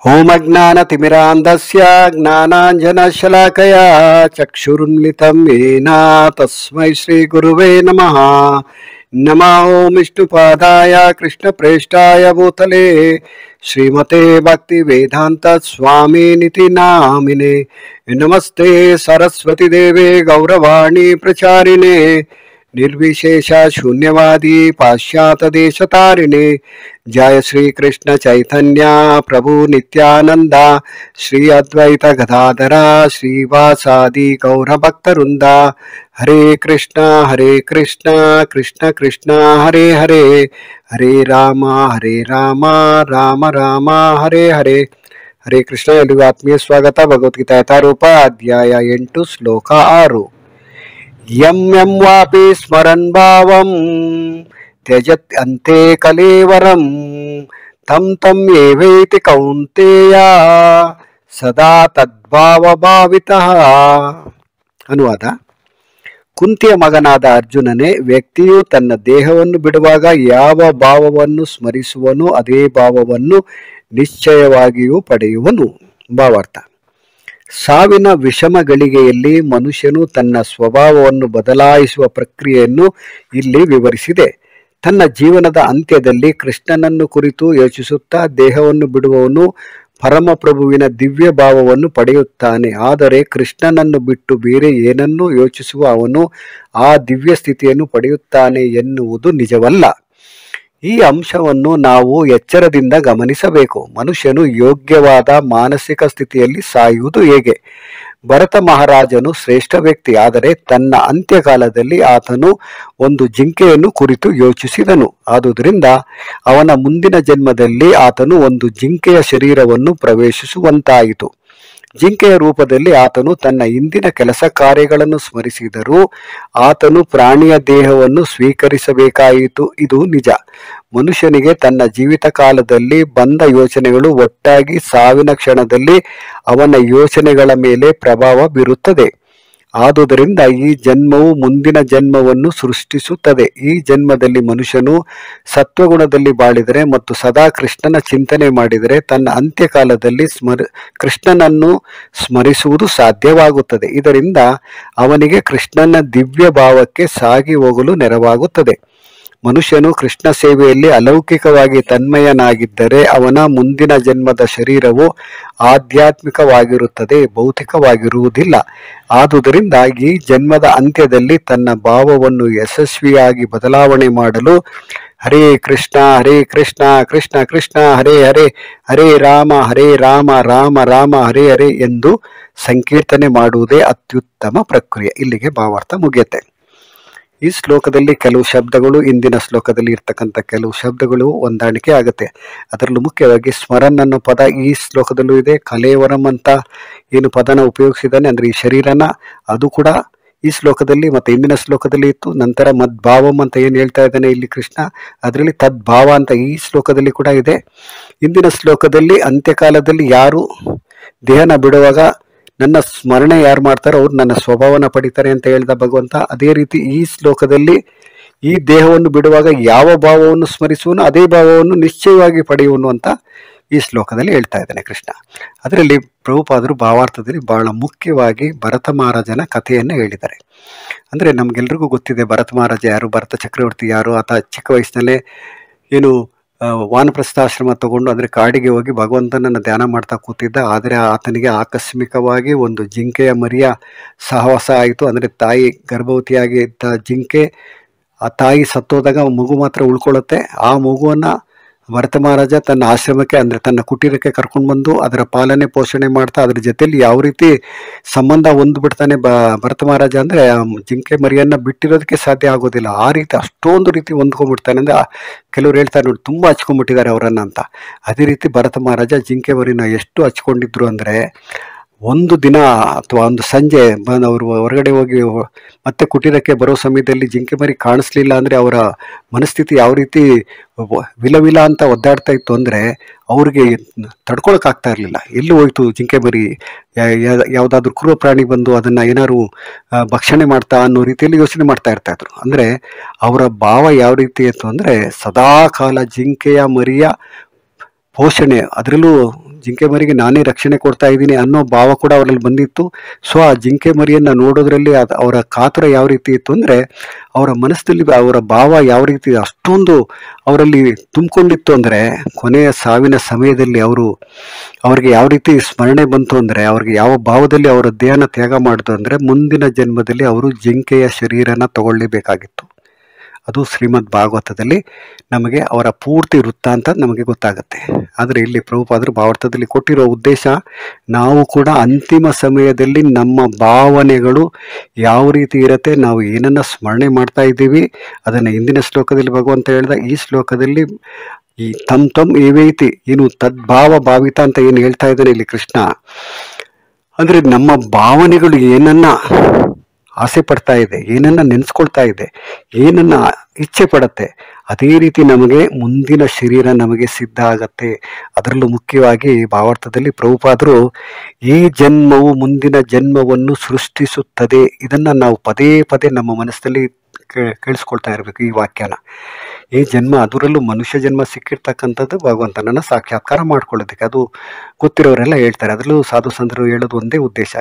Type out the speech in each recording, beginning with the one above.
ಓಂ ಅಜ್ಞಾನತಿಮಿರಾಂಧಸ್ಯ ಜ್ಞಾನಾಂಜನಶಲಾಕಯಾ ಚಕ್ಷುರುನ್ಮಿಲಿತಂ ಯೇನ ತಸ್ಮೈ ಶ್ರೀ ಗುರುವೇ ನಮಃ. ನಮೋ ಓಂ ವಿಷ್ಣುಪಾದಾಯ ಕೃಷ್ಣಪ್ರೇಷ್ಠಾಯ ಭೂತಲೇ ಶ್ರೀಮತೆ ಭಕ್ತಿ ವೇದಾಂತ ಸ್ವಾಮಿನಿತಿ ನಾಮಿನೇ. ನಮಸ್ತೆ ಸರಸ್ವತಿ ದೇವೆ ಗೌರವಾಣಿ ಪ್ರಚಾರಿಣೆ ನಿರ್ವಿಶೇಷ ಶೂನ್ಯವಾದಿ ಪಾಶ್ಚಾತ್ಯ ದೇಶತಾರಿಣೆ. ಜಯ ಶ್ರೀ ಕೃಷ್ಣ ಚೈತನ್ಯ ಪ್ರಭು ನಿತ್ಯಾನಂದ ಶ್ರೀ ಅದ್ವೈತ ಗದಾಧರ ಶ್ರೀವಾಸಾದಿ ಗೌರ ಭಕ್ತವೃಂದ. ಹರೇ ಕೃಷ್ಣ ಕೃಷ್ಣ ಕೃಷ್ಣ ಹರೇ ಹರೇ, ಹರೇ ರಾಮ ರಾಮ ರಾಮ ಹರೇ ಹರೇ. ಹರೇ ಕೃಷ್ಣ. ಎಲ್ಲಿಗೂ ಆತ್ಮೀಯ ಸ್ವಾಗತ. ಭಗವದ್ಗೀತಾ ಯಥಾರೂಪ ಅಧ್ಯಾಯ 8 ಶ್ಲೋಕ 6. ಯಂ ಯಂ ವಾಪಿ ಸ್ಮರನ್ ಭಾವಂ ತ್ಯಜತ್ ಅಂತೆ ಕಲೇವರಂ ತಂ ತಂ ಏವೈತಿ ಕೌಂತೇಯ ಸದಾ ತದ್ಭಾವ ಭಾವಿತಃ. ಅನುವಾದ: ಕುಂತಿಯ ಮಗನಾದ ಅರ್ಜುನನೇ, ವ್ಯಕ್ತಿಯು ತನ್ನ ದೇಹವನ್ನು ಬಿಡುವಾಗ ಯಾವ ಭಾವವನ್ನು ಸ್ಮರಿಸುವನೋ ಅದೇ ಭಾವವನ್ನು ನಿಶ್ಚಯವಾಗಿಯೂ ಪಡೆಯುವನು. ಭಾವಾರ್ಥ: ಸಾವಿನ ವಿಷಮ ಗಳಿಗೆಯಲ್ಲಿ ಮನುಷ್ಯನು ತನ್ನ ಸ್ವಭಾವವನ್ನು ಬದಲಾಯಿಸುವ ಪ್ರಕ್ರಿಯೆಯನ್ನು ಇಲ್ಲಿ ವಿವರಿಸಿದೆ. ತನ್ನ ಜೀವನದ ಅಂತ್ಯದಲ್ಲಿ ಕೃಷ್ಣನನ್ನು ಕುರಿತು ಯೋಚಿಸುತ್ತಾ ದೇಹವನ್ನು ಬಿಡುವವನು ಪರಮಪ್ರಭುವಿನ ದಿವ್ಯ ಭಾವವನ್ನು ಪಡೆಯುತ್ತಾನೆ. ಆದರೆ ಕೃಷ್ಣನನ್ನು ಬಿಟ್ಟು ಬೇರೆ ಏನನ್ನೂ ಯೋಚಿಸುವ ಅವನು ಆ ದಿವ್ಯ ಸ್ಥಿತಿಯನ್ನು ಪಡೆಯುತ್ತಾನೆ ಎನ್ನುವುದು ನಿಜವಲ್ಲ. ಈ ಅಂಶವನ್ನು ನಾವು ಎಚ್ಚರದಿಂದ ಗಮನಿಸಬೇಕು. ಮನುಷ್ಯನು ಯೋಗ್ಯವಾದ ಮಾನಸಿಕ ಸ್ಥಿತಿಯಲ್ಲಿ ಸಾಯುವುದು ಹೇಗೆ? ಭರತ ಮಹಾರಾಜನು ಶ್ರೇಷ್ಠ ವ್ಯಕ್ತಿ. ಆದರೆ ತನ್ನ ಅಂತ್ಯಕಾಲದಲ್ಲಿ ಆತನು ಒಂದು ಜಿಂಕೆಯನ್ನು ಕುರಿತು ಯೋಚಿಸಿದನು. ಆದುದರಿಂದ ಅವನ ಮುಂದಿನ ಜನ್ಮದಲ್ಲಿ ಆತನು ಒಂದು ಜಿಂಕೆಯ ಶರೀರವನ್ನು ಪ್ರವೇಶಿಸುವಂತಾಯಿತು. ಜಿಂಕೆಯ ರೂಪದಲ್ಲಿ ಆತನು ತನ್ನ ಹಿಂದಿನ ಕೆಲಸ ಕಾರ್ಯಗಳನ್ನು ಸ್ಮರಿಸಿದರೂ ಆತನು ಪ್ರಾಣಿಯ ದೇಹವನ್ನು ಸ್ವೀಕರಿಸಬೇಕಾಯಿತು. ಇದು ನಿಜ. ಮನುಷ್ಯನಿಗೆ ತನ್ನ ಜೀವಿತ ಕಾಲದಲ್ಲಿ ಬಂದ ಯೋಚನೆಗಳು ಒಟ್ಟಾಗಿ ಸಾವಿನ ಕ್ಷಣದಲ್ಲಿ ಅವನ ಯೋಚನೆಗಳ ಮೇಲೆ ಪ್ರಭಾವ ಬೀರುತ್ತದೆ. ಆದುದರಿಂದ ಈ ಜನ್ಮವು ಮುಂದಿನ ಜನ್ಮವನ್ನು ಸೃಷ್ಟಿಸುತ್ತದೆ. ಈ ಜನ್ಮದಲ್ಲಿ ಮನುಷ್ಯನು ಸತ್ವಗುಣದಲ್ಲಿ ಬಾಳಿದರೆ ಮತ್ತು ಸದಾ ಕೃಷ್ಣನ ಚಿಂತನೆ ಮಾಡಿದರೆ ತನ್ನ ಅಂತ್ಯಕಾಲದಲ್ಲಿ ಕೃಷ್ಣನನ್ನು ಸ್ಮರಿಸುವುದು ಸಾಧ್ಯವಾಗುತ್ತದೆ. ಇದರಿಂದ ಅವನಿಗೆ ಕೃಷ್ಣನ ದಿವ್ಯ ಭಾವಕ್ಕೆ ಸಾಗಿ ಹೋಗಲು ನೆರವಾಗುತ್ತದೆ. ಮನುಷ್ಯನು ಕೃಷ್ಣ ಸೇವೆಯಲ್ಲಿ ಅಲೌಕಿಕವಾಗಿ ತನ್ಮಯನಾಗಿದ್ದರೆ ಅವನ ಮುಂದಿನ ಜನ್ಮದ ಶರೀರವು ಆಧ್ಯಾತ್ಮಿಕವಾಗಿರುತ್ತದೆ, ಭೌತಿಕವಾಗಿರುವುದಿಲ್ಲ. ಆದುದರಿಂದ ಈ ಜನ್ಮದ ಅಂತ್ಯದಲ್ಲಿ ತನ್ನ ಭಾವವನ್ನು ಯಶಸ್ವಿಯಾಗಿ ಬದಲಾವಣೆ ಮಾಡಲು ಹರೇ ಕೃಷ್ಣ ಕೃಷ್ಣ ಕೃಷ್ಣ ಹರೇ ಹರೇ, ಹರೇ ರಾಮ ರಾಮ ರಾಮ ಹರೇ ಹರೇ ಎಂದು ಸಂಕೀರ್ತನೆ ಮಾಡುವುದೇ ಅತ್ಯುತ್ತಮ ಪ್ರಕ್ರಿಯೆ. ಇಲ್ಲಿಗೆ ಭಾವಾರ್ಥ ಮುಗಿಯುತ್ತೆ. ಈ ಶ್ಲೋಕದಲ್ಲಿ ಕೆಲವು ಶಬ್ದಗಳು ಇಂದಿನ ಶ್ಲೋಕದಲ್ಲಿ ಇರ್ತಕ್ಕಂಥ ಕೆಲವು ಶಬ್ದಗಳು ಹೊಂದಾಣಿಕೆ ಆಗುತ್ತೆ. ಅದರಲ್ಲೂ ಮುಖ್ಯವಾಗಿ ಸ್ಮರನ್ ಅನ್ನೋ ಪದ ಈ ಶ್ಲೋಕದಲ್ಲೂ ಇದೆ. ಕಲೇವರಂ ಅಂತ ಏನು ಪದನ ಉಪಯೋಗಿಸಿದ್ದಾನೆ ಅಂದರೆ ಈ ಶರೀರನ, ಅದು ಕೂಡ ಈ ಶ್ಲೋಕದಲ್ಲಿ ಮತ್ತು ಇಂದಿನ ಶ್ಲೋಕದಲ್ಲಿ ಇತ್ತು. ನಂತರ ಮದ್ಭಾವಂ ಅಂತ ಏನು ಹೇಳ್ತಾ ಇದ್ದಾನೆ ಇಲ್ಲಿ ಕೃಷ್ಣ, ಅದರಲ್ಲಿ ತದ್ಭಾವ ಅಂತ ಈ ಶ್ಲೋಕದಲ್ಲಿ ಕೂಡ ಇದೆ. ಇಂದಿನ ಶ್ಲೋಕದಲ್ಲಿ ಅಂತ್ಯಕಾಲದಲ್ಲಿ ಯಾರು ದೇಹನ ಬಿಡುವಾಗ ನನ್ನ ಸ್ಮರಣೆ ಯಾರು ಮಾಡ್ತಾರೋ ಅವ್ರು ನನ್ನ ಸ್ವಭಾವನ ಪಡಿತಾರೆ ಅಂತ ಹೇಳ್ದ ಭಗವಂತ. ಅದೇ ರೀತಿ ಈ ಶ್ಲೋಕದಲ್ಲಿ ಈ ದೇಹವನ್ನು ಬಿಡುವಾಗ ಯಾವ ಭಾವವನ್ನು ಸ್ಮರಿಸುವನು ಅದೇ ಭಾವವನ್ನು ನಿಶ್ಚಯವಾಗಿ ಪಡೆಯುವನು ಅಂತ ಈ ಶ್ಲೋಕದಲ್ಲಿ ಹೇಳ್ತಾ ಇದ್ದಾನೆ ಕೃಷ್ಣ. ಅದರಲ್ಲಿ ಪ್ರಭುಪಾದರು ಭಾವಾರ್ಥದಲ್ಲಿ ಬಹಳ ಮುಖ್ಯವಾಗಿ ಭರತ ಮಹಾರಾಜನ ಕಥೆಯನ್ನು ಹೇಳಿದ್ದಾರೆ. ಅಂದರೆ ನಮಗೆಲ್ರಿಗೂ ಗೊತ್ತಿದೆ ಭರತ ಮಹಾರಾಜ ಯಾರು, ಭರತ ಚಕ್ರವರ್ತಿ ಯಾರು. ಆತ ಚಿಕ್ಕ ವಯಸ್ಸಿನಲ್ಲೇ ಏನು ವಾನಪ್ರಸ್ಥಾಶ್ರಮ ತಗೊಂಡು ಅಂದರೆ ಕಾಡಿಗೆ ಹೋಗಿ ಭಗವಂತನನ್ನು ಧ್ಯಾನ ಮಾಡ್ತಾ ಕೂತಿದ್ದ. ಆದರೆ ಆತನಿಗೆ ಆಕಸ್ಮಿಕವಾಗಿ ಒಂದು ಜಿಂಕೆಯ ಮರಿಯ ಸಹವಾಸ ಆಯಿತು. ಅಂದರೆ ತಾಯಿ ಗರ್ಭವತಿಯಾಗಿ ಇದ್ದ ಜಿಂಕೆ, ಆ ತಾಯಿ ಸತ್ತೋದಾಗ ಮಗು ಮಾತ್ರ ಉಳ್ಕೊಳ್ಳುತ್ತೆ. ಆ ಮಗುವನ್ನು ಭರತ ಮಹಾರಾಜ ತನ್ನ ಆಶ್ರಮಕ್ಕೆ ಅಂದರೆ ತನ್ನ ಕುಟೀರಕ್ಕೆ ಕರ್ಕೊಂಡು ಬಂದು ಅದರ ಪಾಲನೆ ಪೋಷಣೆ ಮಾಡ್ತಾ ಅದ್ರ ಜೊತೆಯಲ್ಲಿ ಯಾವ ರೀತಿ ಸಂಬಂಧ ಹೊಂದ್ಬಿಡ್ತಾನೆ ಭರತ ಮಹಾರಾಜ ಅಂದರೆ ಜಿಂಕೆ ಮರಿಯನ್ನು ಬಿಟ್ಟಿರೋದಕ್ಕೆ ಸಾಧ್ಯ ಆಗೋದಿಲ್ಲ. ಆ ರೀತಿ ಅಷ್ಟೊಂದು ರೀತಿ ಹೊಂದ್ಕೊಂಡ್ಬಿಡ್ತಾನೆ. ಅಂದರೆ ಕೆಲವ್ರು ಹೇಳ್ತಾರೆ ನೋಡಿ ತುಂಬ ಹಚ್ಕೊಂಡ್ಬಿಟ್ಟಿದ್ದಾರೆ ಅವರನ್ನು ಅಂತ. ಅದೇ ರೀತಿ ಭರತ ಮಹಾರಾಜ ಜಿಂಕೆ ಮರಿನ ಎಷ್ಟು ಹಚ್ಕೊಂಡಿದ್ರು ಅಂದರೆ ಒಂದು ದಿನ ಅಥವಾ ಒಂದು ಸಂಜೆ ಬಂದು ಅವರು ಹೊರಗಡೆ ಹೋಗಿ ಮತ್ತೆ ಕುಟೀರಕ್ಕೆ ಬರೋ ಸಮಯದಲ್ಲಿ ಜಿಂಕೆ ಮರಿ ಕಾಣಿಸ್ಲಿಲ್ಲ ಅಂದರೆ ಅವರ ಮನಸ್ಥಿತಿ ಯಾವ ರೀತಿ ವಿಲ ಅಂತ ಒದ್ದಾಡ್ತಾ ಇತ್ತು ಅಂದರೆ ಅವ್ರಿಗೆ ತಡ್ಕೊಳಕ್ಕಾಗ್ತಾ ಇರಲಿಲ್ಲ. ಎಲ್ಲಿ ಹೋಯ್ತು ಜಿಂಕೆ ಮರಿ, ಯಾವುದಾದ್ರೂ ಕ್ರೂರ ಪ್ರಾಣಿ ಬಂದು ಅದನ್ನು ಏನಾದ್ರು ಭಕ್ಷಣೆ ಮಾಡ್ತಾ ಅನ್ನೋ ರೀತಿಯಲ್ಲಿ ಯೋಚನೆ ಮಾಡ್ತಾ ಇರ್ತಾಯಿದ್ರು. ಅಂದರೆ ಅವರ ಭಾವ ಯಾವ ರೀತಿ ಇತ್ತು ಅಂದರೆ ಸದಾ ಕಾಲ ಜಿಂಕೆಯ ಮರಿಯ ಪೋಷಣೆ, ಅದರಲ್ಲೂ ಜಿಂಕೆ ಮರಿಗೆ ನಾನೇ ರಕ್ಷಣೆ ಕೊಡ್ತಾ ಇದ್ದೀನಿ ಅನ್ನೋ ಭಾವ ಕೂಡ ಅವರಲ್ಲಿ ಬಂದಿತ್ತು. ಸೊ ಆ ಜಿಂಕೆ ಮರಿಯನ್ನು ನೋಡೋದ್ರಲ್ಲಿ ಅವರ ಕಾತುರ ಯಾವ ರೀತಿ ಇತ್ತು ಅಂದರೆ, ಅವರ ಮನಸ್ಸಿನಲ್ಲಿ ಅವರ ಭಾವ ಯಾವ ರೀತಿ ಅಷ್ಟೊಂದು ಅವರಲ್ಲಿ ತುಂಬಿಕೊಂಡಿತ್ತು ಅಂದರೆ, ಕೊನೆಯ ಸಾವಿನ ಸಮಯದಲ್ಲಿ ಅವ್ರಿಗೆ ಯಾವ ರೀತಿ ಸ್ಮರಣೆ ಬಂತು ಅಂದರೆ, ಅವ್ರಿಗೆ ಯಾವ ಭಾವದಲ್ಲಿ ಅವರ ದೇಹನ ತ್ಯಾಗ ಮಾಡಿದ್ರು ಅಂದರೆ, ಮುಂದಿನ ಜನ್ಮದಲ್ಲಿ ಅವರು ಜಿಂಕೆಯ ಶರೀರನ ತಗೊಳ್ಳೇಬೇಕಾಗಿತ್ತು. ಅದು ಶ್ರೀಮದ್ ಭಾಗವತದಲ್ಲಿ ನಮಗೆ ಅವರ ಪೂರ್ತಿ ವೃತ್ತಾಂತ ನಮಗೆ ಗೊತ್ತಾಗುತ್ತೆ. ಆದರೆ ಇಲ್ಲಿ ಪ್ರಭುಪಾದರು ಭಾವಾರ್ಥದಲ್ಲಿ ಕೊಟ್ಟಿರೋ ಉದ್ದೇಶ, ನಾವು ಕೂಡ ಅಂತಿಮ ಸಮಯದಲ್ಲಿ ನಮ್ಮ ಭಾವನೆಗಳು ಯಾವ ರೀತಿ ಇರುತ್ತೆ, ನಾವು ಏನನ್ನು ಸ್ಮರಣೆ ಮಾಡ್ತಾ ಇದ್ದೀವಿ, ಅದನ್ನು ಹಿಂದಿನ ಶ್ಲೋಕದಲ್ಲಿ ಭಗವಂತ ಹೇಳ್ದ, ಈ ಶ್ಲೋಕದಲ್ಲಿ ಈ ತಮ್ ಏವೈತಿ ಏನು ತದ್ಭಾವ ಭಾವಿತ ಅಂತ ಏನು ಹೇಳ್ತಾ ಇದ್ದಾನೆ ಇಲ್ಲಿ ಕೃಷ್ಣ, ಅಂದರೆ ನಮ್ಮ ಭಾವನೆಗಳು ಏನನ್ನ ಆಸೆ ಪಡ್ತಾ ಇದೆ, ಏನನ್ನ ನೆನೆಸ್ಕೊಳ್ತಾ ಇದೆ, ಏನನ್ನ ಇಚ್ಛೆ ಪಡುತ್ತೆ, ಅದೇ ರೀತಿ ನಮಗೆ ಮುಂದಿನ ಶರೀರ ನಮಗೆ ಸಿದ್ಧ ಆಗತ್ತೆ. ಅದರಲ್ಲೂ ಮುಖ್ಯವಾಗಿ ಭಾವಾರ್ಥದಲ್ಲಿ ಪ್ರಭುಪಾದರು ಈ ಜನ್ಮವು ಮುಂದಿನ ಜನ್ಮವನ್ನು ಸೃಷ್ಟಿಸುತ್ತದೆ, ಇದನ್ನು ನಾವು ಪದೇ ಪದೇ ನಮ್ಮ ಮನಸ್ಸಲ್ಲಿ ಕೇಳಿಸ್ಕೊಳ್ತಾ ಇರಬೇಕು ಈ ವಾಕ್ಯನ. ಈ ಜನ್ಮ, ಅದರಲ್ಲೂ ಮನುಷ್ಯ ಜನ್ಮ ಸಿಕ್ಕಿರ್ತಕ್ಕಂಥದ್ದು ಭಗವಂತನನ್ನು ಸಾಕ್ಷಾತ್ಕಾರ ಮಾಡ್ಕೊಳ್ಳೋದಕ್ಕೆ. ಅದು ಗೊತ್ತಿರೋರೆಲ್ಲ ಹೇಳ್ತಾರೆ. ಅದರಲ್ಲೂ ಸಾಧು ಸಂತರು ಹೇಳೋದು ಒಂದೇ ಉದ್ದೇಶ,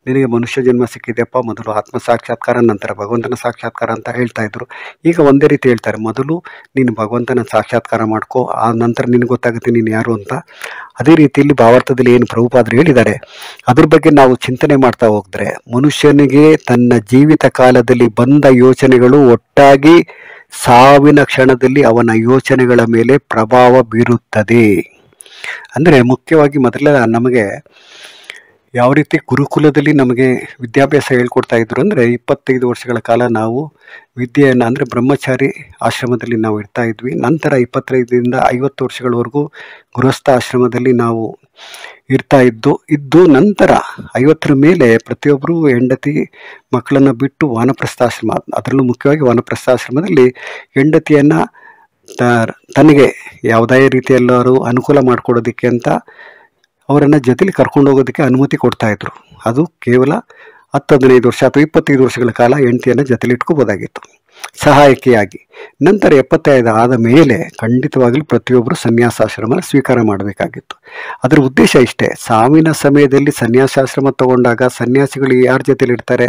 ನಿನಗೆ ಮನುಷ್ಯ ಜನ್ಮ ಸಿಕ್ಕಿದೆಯಪ್ಪ, ಮೊದಲು ಆತ್ಮ ಸಾಕ್ಷಾತ್ಕಾರ, ನಂತರ ಭಗವಂತನ ಸಾಕ್ಷಾತ್ಕಾರ ಅಂತ ಹೇಳ್ತಾ ಇದ್ರು. ಈಗ ಒಂದೇ ರೀತಿ ಹೇಳ್ತಾರೆ, ಮೊದಲು ನೀನು ಭಗವಂತನ ಸಾಕ್ಷಾತ್ಕಾರ ಮಾಡ್ಕೋ, ಆ ನಂತರ ನಿನಗೆ ಗೊತ್ತಾಗುತ್ತೆ ನೀನು ಯಾರು ಅಂತ. ಅದೇ ರೀತಿಯಲ್ಲಿ ಭಾವಾರ್ಥದಲ್ಲಿ ಏನು ಪ್ರಭುಪಾದರು ಹೇಳಿದ್ದಾರೆ ಅದ್ರ ಬಗ್ಗೆ ನಾವು ಚಿಂತನೆ ಮಾಡ್ತಾ ಹೋದ್ರೆ, ಮನುಷ್ಯನಿಗೆ ತನ್ನ ಜೀವಿತ ಕಾಲದಲ್ಲಿ ಬಂದ ಯೋಚನೆಗಳು ಒಟ್ಟಾಗಿ ಸಾವಿನ ಕ್ಷಣದಲ್ಲಿ ಅವನ ಯೋಚನೆಗಳ ಮೇಲೆ ಪ್ರಭಾವ ಬೀರುತ್ತದೆ. ಅಂದರೆ ಮುಖ್ಯವಾಗಿ ಮೊದಲ ನಮಗೆ ಯಾವ ರೀತಿ ಗುರುಕುಲದಲ್ಲಿ ನಮಗೆ ವಿದ್ಯಾಭ್ಯಾಸ ಹೇಳ್ಕೊಡ್ತಾ ಇದ್ರು ಅಂದರೆ, 25 ವರ್ಷಗಳ ಕಾಲ ನಾವು ವಿದ್ಯೆಯನ್ನು, ಅಂದರೆ ಬ್ರಹ್ಮಚಾರಿ ಆಶ್ರಮದಲ್ಲಿ ನಾವು ಇರ್ತಾ ಇದ್ವಿ. ನಂತರ 25ರಿಂದ 50 ವರ್ಷಗಳವರೆಗೂ ಗೃಹಸ್ಥ ಆಶ್ರಮದಲ್ಲಿ ನಾವು ಇದ್ದು ನಂತರ 50ರ ಮೇಲೆ ಪ್ರತಿಯೊಬ್ಬರು ಹೆಂಡತಿ ಮಕ್ಕಳನ್ನು ಬಿಟ್ಟು ವಾನಪ್ರಸ್ಥಾಶ್ರಮ, ಅದರಲ್ಲೂ ಮುಖ್ಯವಾಗಿ ವಾನಪ್ರಸ್ಥಾಶ್ರಮದಲ್ಲಿ ಹೆಂಡತಿಯನ್ನು ತನಗೆ ಯಾವುದೇ ರೀತಿಯೆಲ್ಲರೂ ಅನುಕೂಲ ಮಾಡಿಕೊಡೋದಕ್ಕೆ ಅಂತ ಅವರನ್ನು ಜೊತೆಲಿ ಕರ್ಕೊಂಡು ಹೋಗೋದಕ್ಕೆ ಅನುಮತಿ ಕೊಡ್ತಾ ಇದ್ರು. ಅದು ಕೇವಲ 10-15 ವರ್ಷ ಅಥವಾ 25 ವರ್ಷಗಳ ಕಾಲ ಹೆಂಡತಿಯನ್ನು ಜೊತೆಲಿ ಇಟ್ಕೋಬೋದಾಗಿತ್ತು ಸಹಾಯಕಿಯಾಗಿ. ನಂತರ 75 ಆದ ಮೇಲೆ ಖಂಡಿತವಾಗಲೂ ಪ್ರತಿಯೊಬ್ಬರು ಸನ್ಯಾಸಾಶ್ರಮ ಸ್ವೀಕಾರ ಮಾಡಬೇಕಾಗಿತ್ತು. ಅದರ ಉದ್ದೇಶ ಇಷ್ಟೇ, ಸಾವಿನ ಸಮಯದಲ್ಲಿ ಸನ್ಯಾಸಾಶ್ರಮ ತಗೊಂಡಾಗ ಸನ್ಯಾಸಿಗಳು ಯಾರ ಜೊತೆಲಿ ಇರ್ತಾರೆ,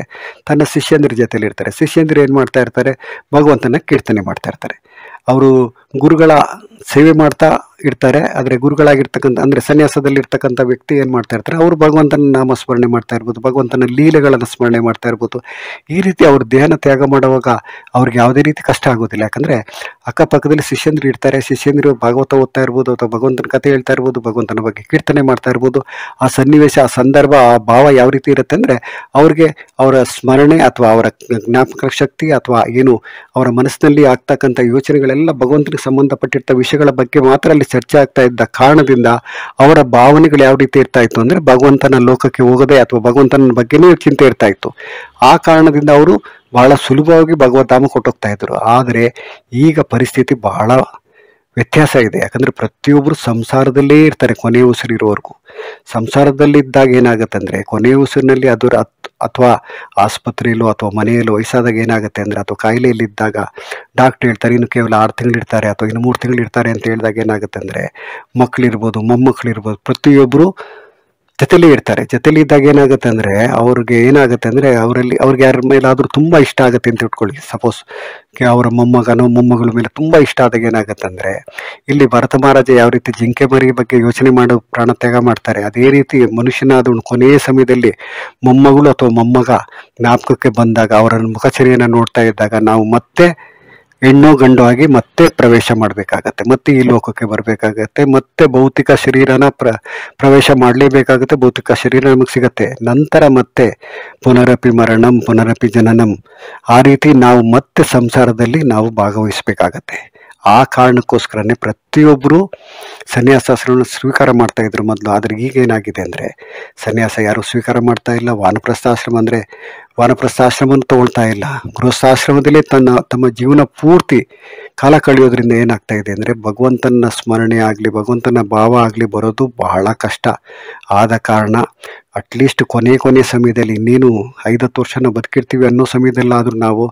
ತನ್ನ ಶಿಷ್ಯಂದ್ರ ಜೊತೆಲಿ ಇರ್ತಾರೆ. ಶಿಷ್ಯಂದ್ರು ಏನು ಮಾಡ್ತಾ ಇರ್ತಾರೆ, ಭಗವಂತನ ಕೀರ್ತನೆ ಮಾಡ್ತಾ ಇರ್ತಾರೆ. ಅವರು ಗುರುಗಳ ಸೇವೆ ಮಾಡ್ತಾ ಇರ್ತಾರೆ. ಆದರೆ ಗುರುಗಳಾಗಿರ್ತಕ್ಕಂಥ, ಅಂದರೆ ಸನ್ಯಾಸದಲ್ಲಿರ್ತಕ್ಕಂಥ ವ್ಯಕ್ತಿ ಏನು ಮಾಡ್ತಾ ಇರ್ತಾರೆ, ಅವರು ಭಗವಂತನ ನಾಮ ಸ್ಮರಣೆ ಮಾಡ್ತಾ ಇರ್ಬೋದು, ಭಗವಂತನ ಲೀಲೆಗಳನ್ನು ಸ್ಮರಣೆ ಮಾಡ್ತಾ ಇರ್ಬೋದು. ಈ ರೀತಿ ಅವ್ರ ದೇಹನ ತ್ಯಾಗ ಮಾಡುವಾಗ ಅವ್ರಿಗೆ ಯಾವುದೇ ರೀತಿ ಕಷ್ಟ ಆಗೋದಿಲ್ಲ. ಯಾಕಂದರೆ ಅಕ್ಕಪಕ್ಕದಲ್ಲಿ ಶಿಷ್ಯಂದ್ರು ಇರ್ತಾರೆ, ಶಿಷ್ಯಂದ್ರು ಭಾಗವತ ಓದ್ತಾ ಇರ್ಬೋದು, ಅಥವಾ ಭಗವಂತನ ಕಥೆ ಹೇಳ್ತಾ ಇರ್ಬೋದು, ಭಗವಂತನ ಬಗ್ಗೆ ಕೀರ್ತನೆ ಮಾಡ್ತಾ ಇರ್ಬೋದು. ಆ ಸನ್ನಿವೇಶ, ಆ ಸಂದರ್ಭ, ಆ ಭಾವ ಯಾವ ರೀತಿ ಇರುತ್ತೆ ಅಂದರೆ, ಅವ್ರಿಗೆ ಅವರ ಸ್ಮರಣೆ ಅಥವಾ ಅವರ ಜ್ಞಾಪಕ ಶಕ್ತಿ ಅಥವಾ ಏನು ಅವರ ಮನಸ್ಸಿನಲ್ಲಿ ಆಗ್ತಕ್ಕಂಥ ಯೋಚನೆಗಳೆಲ್ಲ ಭಗವಂತನಿಗೆ ಸಂಬಂಧಪಟ್ಟಿರ್ತ ವಿಷಯಗಳ ಬಗ್ಗೆ ಮಾತ್ರ ಅಲ್ಲಿ ಚರ್ಚೆ ಆಗ್ತಾ ಇದ್ದ ಕಾರಣದಿಂದ ಅವರ ಭಾವನೆಗಳು ಯಾವ ರೀತಿ ಇರ್ತಾ ಇತ್ತು ಅಂದರೆ, ಭಗವಂತನ ಲೋಕಕ್ಕೆ ಹೋಗದೆ ಅಥವಾ ಭಗವಂತನ ಬಗ್ಗೆನೇ ಚಿಂತೆ ಇರ್ತಾ ಇತ್ತು. ಆ ಕಾರಣದಿಂದ ಅವರು ಬಹಳ ಸುಲಭವಾಗಿ ಭಗವದ್ಧಾಮ ಕೊಟ್ಟೋಗ್ತಾ ಇದ್ರು. ಆದರೆ ಈಗ ಪರಿಸ್ಥಿತಿ ಬಹಳ ವ್ಯತ್ಯಾಸ ಇದೆ. ಯಾಕಂದರೆ ಪ್ರತಿಯೊಬ್ಬರು ಸಂಸಾರದಲ್ಲೇ ಇರ್ತಾರೆ ಕೊನೆಯ ಉಸಿರಿರುವವರೆಗೂ. ಸಂಸಾರದಲ್ಲಿದ್ದಾಗ ಏನಾಗುತ್ತೆ ಅಂದರೆ, ಕೊನೆಯ ಉಸಿರಿನಲ್ಲಿ ಅಥವಾ ಆಸ್ಪತ್ರೆಯಲ್ಲೋ ಅಥವಾ ಮನೆಯಲ್ಲೋ ವಯಸ್ಸಾದಾಗ ಏನಾಗುತ್ತೆ ಅಂದರೆ, ಅಥವಾ ಕಾಯಿಲೆಯಲ್ಲಿದ್ದಾಗ ಡಾಕ್ಟ್ರ್ ಹೇಳ್ತಾರೆ ಇನ್ನು ಕೇವಲ 6 ತಿಂಗಳಿರ್ತಾರೆ ಅಥವಾ ಇನ್ನು 3 ತಿಂಗಳಿರ್ತಾರೆ ಅಂತ ಹೇಳಿದಾಗ ಏನಾಗುತ್ತೆ ಅಂದರೆ, ಮಕ್ಕಳಿರ್ಬೋದು, ಮೊಮ್ಮಕ್ಕಳಿರ್ಬೋದು, ಪ್ರತಿಯೊಬ್ಬರು ಜೊತೆಲೇ ಇರ್ತಾರೆ. ಜೊತೆಲಿ ಇದ್ದಾಗ ಏನಾಗುತ್ತೆ ಅಂದರೆ, ಅವ್ರಿಗೆ ಏನಾಗುತ್ತೆ ಅಂದರೆ, ಅವ್ರಿಗೆ ಯಾರ ಮೇಲಾದರೂ ತುಂಬ ಇಷ್ಟ ಆಗುತ್ತೆ ಅಂತ ಇಟ್ಕೊಳ್ಳಿ. ಸಪೋಸ್ ಅವರ ಮೊಮ್ಮಗನೋ ಮೊಮ್ಮಗಳ ಮೇಲೆ ತುಂಬ ಇಷ್ಟ ಆದಾಗ ಏನಾಗುತ್ತೆ ಅಂದರೆ, ಇಲ್ಲಿ ಭರತ ಮಹಾರಾಜ ಯಾವ ರೀತಿ ಜಿಂಕೆ ಮರಿ ಬಗ್ಗೆ ಯೋಚನೆ ಮಾಡೋ ಪ್ರಾಣ ತ್ಯಾಗ ಮಾಡ್ತಾರೆ, ಅದೇ ರೀತಿ ಮನುಷ್ಯನಾದ ಕೊನೆಯ ಸಮಯದಲ್ಲಿ ಮೊಮ್ಮಗಳು ಅಥವಾ ಮೊಮ್ಮಗ ಜ್ಞಾಪಕಕ್ಕೆ ಬಂದಾಗ, ಅವರ ಮುಖಚರ್ಯೆಯನ್ನು ನೋಡ್ತಾ ಇದ್ದಾಗ ನಾವು ಮತ್ತೆ ಹೆಣ್ಣು ಗಂಡು ಆಗಿ ಮತ್ತೆ ಪ್ರವೇಶ ಮಾಡಬೇಕಾಗತ್ತೆ, ಮತ್ತೆ ಈ ಲೋಕಕ್ಕೆ ಬರಬೇಕಾಗತ್ತೆ, ಮತ್ತೆ ಭೌತಿಕ ಶರೀರನ ಪ್ರವೇಶ ಮಾಡಲೇಬೇಕಾಗುತ್ತೆ. ಭೌತಿಕ ಶರೀರ ನಮಗೆ ಸಿಗತ್ತೆ. ನಂತರ ಮತ್ತೆ ಪುನರಪಿ ಮರಣಂ ಪುನರಪಿ ಜನನಂ, ಆ ರೀತಿ ನಾವು ಮತ್ತೆ ಸಂಸಾರದಲ್ಲಿ ನಾವು ಭಾಗವಹಿಸಬೇಕಾಗತ್ತೆ. ಆ ಕಾರಣಕ್ಕೋಸ್ಕರನೇ ಪ್ರತಿಯೊಬ್ಬರು ಸನ್ಯಾಸಾಶ್ರಮವನ್ನು ಸ್ವೀಕಾರ ಮಾಡ್ತಾ ಇದ್ರು ಮೊದಲು. ಆದರೆ ಈಗ ಏನಾಗಿದೆ ಅಂದರೆ, ಸನ್ಯಾಸ ಯಾರು ಸ್ವೀಕಾರ ಮಾಡ್ತಾ ಇಲ್ಲ. ವಾನಪ್ರಸ್ಥಾಶ್ರಮ ಅಂದರೆ ವಾನಪ್ರಸ್ಥಾಶ್ರಮವನ್ನು ತಗೊಳ್ತಾ ಇಲ್ಲ. ಗೃಹಸ್ಥಾಶ್ರಮದಲ್ಲೇ ತಮ್ಮ ಜೀವನ ಪೂರ್ತಿ ಕಾಲ ಕಳೆಯೋದ್ರಿಂದ ಏನಾಗ್ತಾ ಇದೆ ಅಂದರೆ, ಭಗವಂತನ ಸ್ಮರಣೆ ಆಗಲಿ ಭಗವಂತನ ಭಾವ ಆಗಲಿ ಬರೋದು ಬಹಳ ಕಷ್ಟ. ಆದ ಕಾರಣ ಅಟ್ಲೀಸ್ಟ್ ಕೊನೆ ಸಮಯದಲ್ಲಿ ಇನ್ನೇನು 5-10 ವರ್ಷನ ಬದುಕಿರ್ತೀವಿ ಅನ್ನೋ ಸಮಯದಲ್ಲಾದರೂ ನಾವು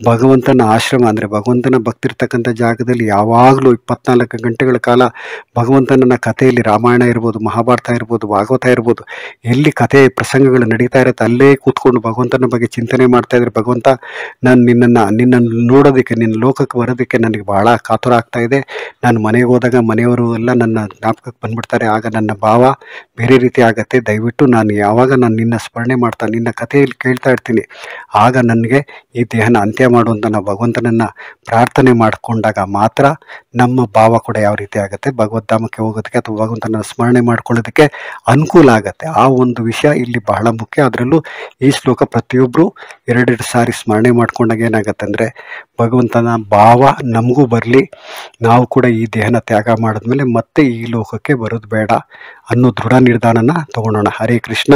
ಭಗವಂತನ ಆಶ್ರಮ ಅಂದರೆ ಭಗವಂತನ ಭಕ್ತಿರ್ತಕ್ಕಂಥ ಜಾಗದಲ್ಲಿ ಯಾವಾಗಲೂ 24 ಗಂಟೆಗಳ ಕಾಲ ಭಗವಂತನ ಕಥೆಯಲ್ಲಿ ರಾಮಾಯಣ ಇರ್ಬೋದು, ಮಹಾಭಾರತ ಇರ್ಬೋದು, ಭಾಗವತ ಇರ್ಬೋದು, ಎಲ್ಲಿ ಕಥೆ ಪ್ರಸಂಗಗಳು ನಡೀತಾ ಇರುತ್ತೆ ಅಲ್ಲೇ ಕೂತ್ಕೊಂಡು ಭಗವಂತನ ಬಗ್ಗೆ ಚಿಂತನೆ ಮಾಡ್ತಾ ಇದ್ರೆ, ಭಗವಂತ ನಾನು ನಿನ್ನನ್ನು ನೋಡೋದಕ್ಕೆ, ನಿನ್ನ ಲೋಕಕ್ಕೆ ಬರೋದಕ್ಕೆ ನನಗೆ ಭಾಳ ಕಾತುರ ಆಗ್ತಾ ಇದೆ. ನಾನು ಮನೆಗೆ ಹೋದಾಗ ಮನೆಯವರು ಎಲ್ಲ ನನ್ನ ಜ್ಞಾಪಕಕ್ಕೆ ಬಂದ್ಬಿಡ್ತಾರೆ. ಆಗ ನನ್ನ ಭಾವ ಬೇರೆ ರೀತಿ ಆಗತ್ತೆ. ದಯವಿಟ್ಟು ಯಾವಾಗ ನಾನು ನಿನ್ನ ಸ್ಮರಣೆ ಮಾಡ್ತಾ ನಿನ್ನ ಕಥೆಯಲ್ಲಿ ಕೇಳ್ತಾ ಇರ್ತೀನಿ, ಆಗ ನನಗೆ ಈ ದೇಹನ ಅಂತ್ಯ ಮಾಡುವಂತ ನಾವು ಭಗವಂತನನ್ನು ಪ್ರಾರ್ಥನೆ ಮಾಡಿಕೊಂಡಾಗ ಮಾತ್ರ ನಮ್ಮ ಭಾವ ಕೂಡ ಯಾವ ರೀತಿ ಆಗುತ್ತೆ, ಭಗವದ್ಧಾಮಕ್ಕೆ ಹೋಗೋದಕ್ಕೆ ಅಥವಾ ಭಗವಂತನ ಸ್ಮರಣೆ ಮಾಡ್ಕೊಳ್ಳೋದಕ್ಕೆ ಅನುಕೂಲ ಆಗುತ್ತೆ. ಆ ಒಂದು ವಿಷಯ ಇಲ್ಲಿ ಬಹಳ ಮುಖ್ಯ. ಅದರಲ್ಲೂ ಈ ಶ್ಲೋಕ ಪ್ರತಿಯೊಬ್ಬರು 2 ಸಾರಿ ಸ್ಮರಣೆ ಮಾಡ್ಕೊಂಡಾಗ ಏನಾಗುತ್ತೆ ಅಂದರೆ, ಭಗವಂತನ ಭಾವ ನಮಗೂ ಬರಲಿ, ನಾವು ಕೂಡ ಈ ದೇಹನ ತ್ಯಾಗ ಮಾಡಿದ್ಮೇಲೆ ಮತ್ತೆ ಈ ಲೋಕಕ್ಕೆ ಬರೋದು ಬೇಡ ಅನ್ನೋ ದೃಢ ನಿರ್ಧಾರನ ತಗೊಳ್ಳೋಣ. ಹರೇ ಕೃಷ್ಣ.